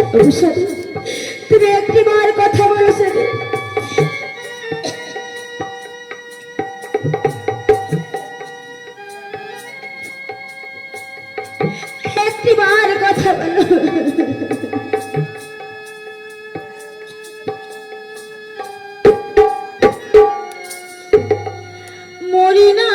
সাধু, তুমি একটি বার কথা বলো সাধু। একটি বার কথা বলো। মরি না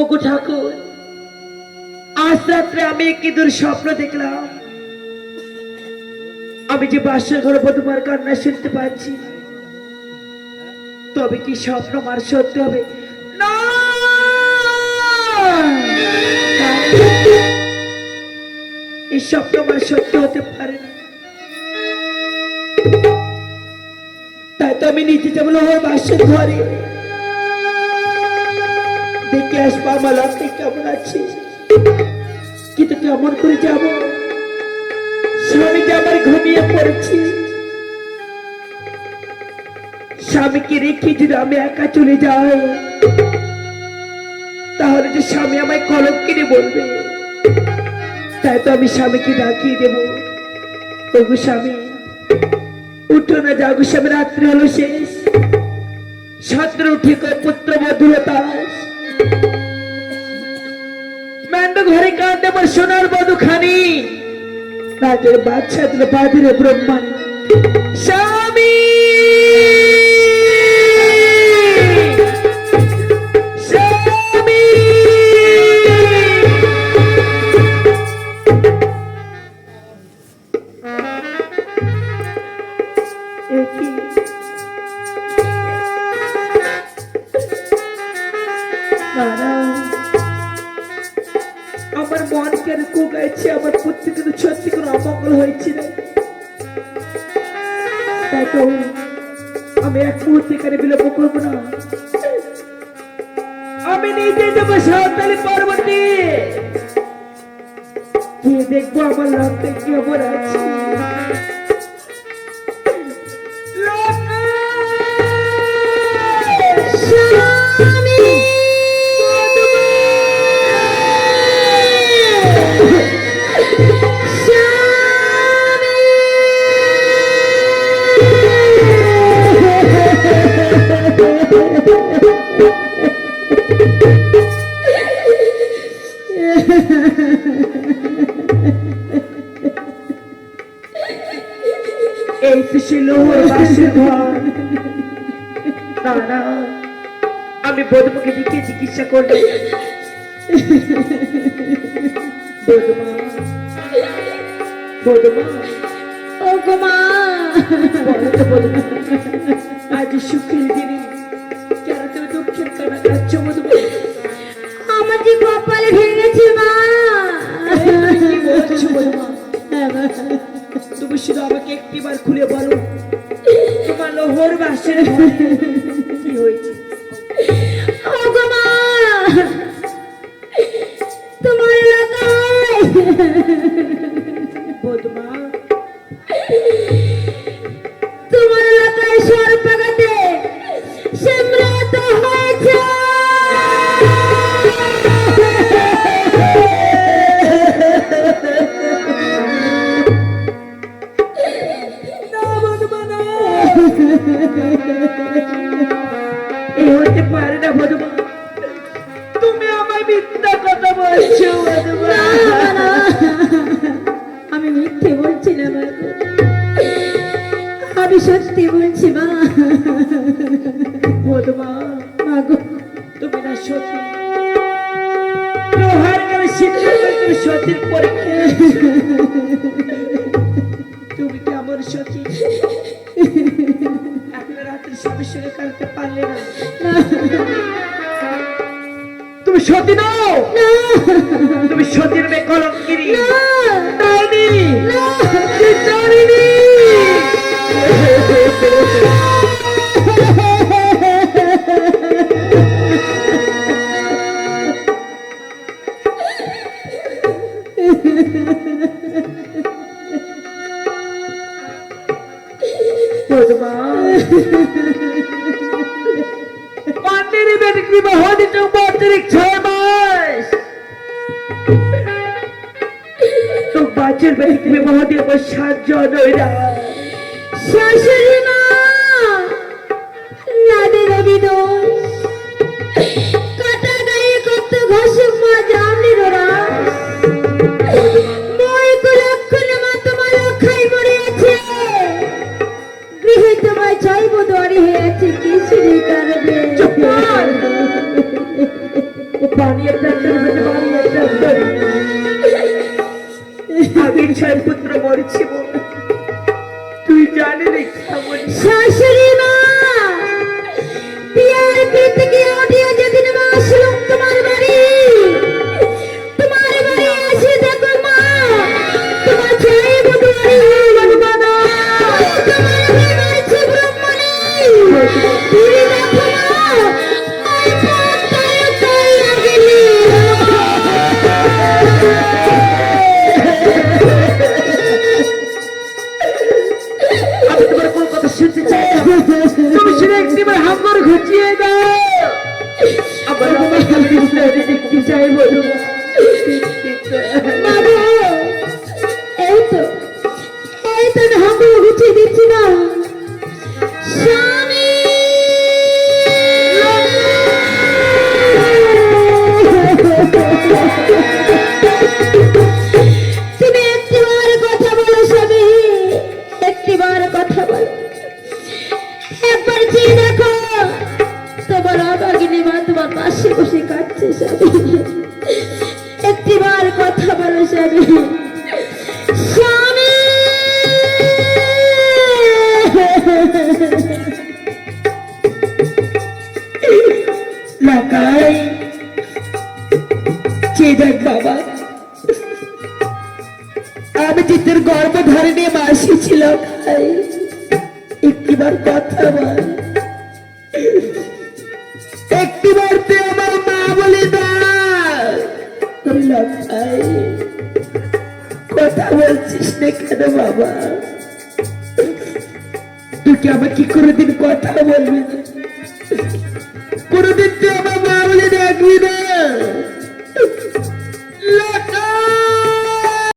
ওগো ঠাকুর, আজ রাত্রে আমি কি দুঃস্বপ্ন দেখলাম। আমি যে বাসর ঘরে তোমার কান্না শুনতে পাচ্ছি, তবে কি স্বপ্ন আমার সত্যি হবে? না, এই স্বপ্ন আমার সত্যি হতে পারে না। তাই তো আমি নিতে যাবো ওর বাসর ঘরে, দেখে আসবো আমার লক্ষ্মী কেমন আছে। কিন্তু কেমন করে যাব? স্বামীকে আমার ঘুমিয়ে পড়েছি, স্বামীকে রেখে যদি আমি একা চলে যাই, তাহলে যে স্বামী আমায় কলঙ্ক কিনে বলবে। তাই তো আমি স্বামীকে ডাকিয়ে দেবো, ওগো স্বামী উঠো না, জাগো স্বামী, রাত্রি হলো শেষ। ছাত্র উঠে পুত্র মধুরতা মেন্দ ঘরে কাঁদে আমার সোনার বধূখানি, রাজের বাচ্চা দিল বাদিরে ব্রহ্মাণী। স্বামী স্বামী আমার মন কেন কুকাইছে, আমার পুত্র কিন্তু সত্যি কোনো অমঙ্গল হয়েছিল। তাই তো আমি এক মুহূর্তে এখানে বিলম্ব করবো না, আমি নিজে যাবো সাঁওতালি পর্বতে, গিয়ে দেখবো আমার লক্ষ্যে কেমন আছে। এই তো সে লোহর বাসের ঘর। না না, আমি বধূকে দিকে চিকিৎসা করব। বধূমা, বধূমা, ওগো মা, আজ সুখের দিনে কেন তুমি দুঃখের কান্না কাঁদছো বধূমা? আমার যে কপালে ভেঙেছে মা। কি বলছো বধূমা? তুমি শুধু আমাকে একটিবার খুলে বলো, তোমার লোহর বাসের ঘরে কি হয়েছে? ওগো মা, তোমার এলাকায় বধূমা, তোমার এলাকায় সর্পাঘাতে সে মৃত হয়েছে। এই হতে পারে না বধূমা, তুমি আমায় মিথ্যা কথা বলছো বধূমা। আমি মিথ্যে বলছি না মা, আমি সত্যি বলছি মা। বধূমা, মা গো, তুমি না সত্যি লোহার গেলে শিক্ষা তুমি সত্যির পরীক্ষা। তুমি কি আমার সত্যি একটা রাত্রি স্বামীর সঙ্গে কাটাতে পারলে না? তুমি সতী নও, তুমি সতীর মেয়ে কলঙ্কিনী, ডাইনি, ডাইনি। পান্ডের বেটিক বিবাহ দিতে অতিরিক্ত 6 মাস, তো বাচ্চার বেটিক বিবাহ দিয়ে 7 জন হইরা। শাশুড়ি মা, নাদের অভিদোষ কাটা গায়ে কত ঘষক মা জামনির ওরা মই কুলক্ষণ মা তোমার রক্ষায় মরিয়াছে, গৃহে তোমায় চাইব দরে হয়েছে কিসের কারণে। পানির পাশে বসে কাটছে স্বামী। একটিবার কথা বলো স্বামী। স্বামী লাকাই চেয়ে দেখ বাবা, আমি যে তোর গর্ভধারণে মাসি ছিলাম, একটিবার কথা বল, একটিবার তুই আমার মা বলে লাকাই কথা বলছিস না কেন বাবা? তুই কি আমাকে কোনোদিন কথা বলবি না? কোনোদিন তুই আমার মা বলে ডাকবি না?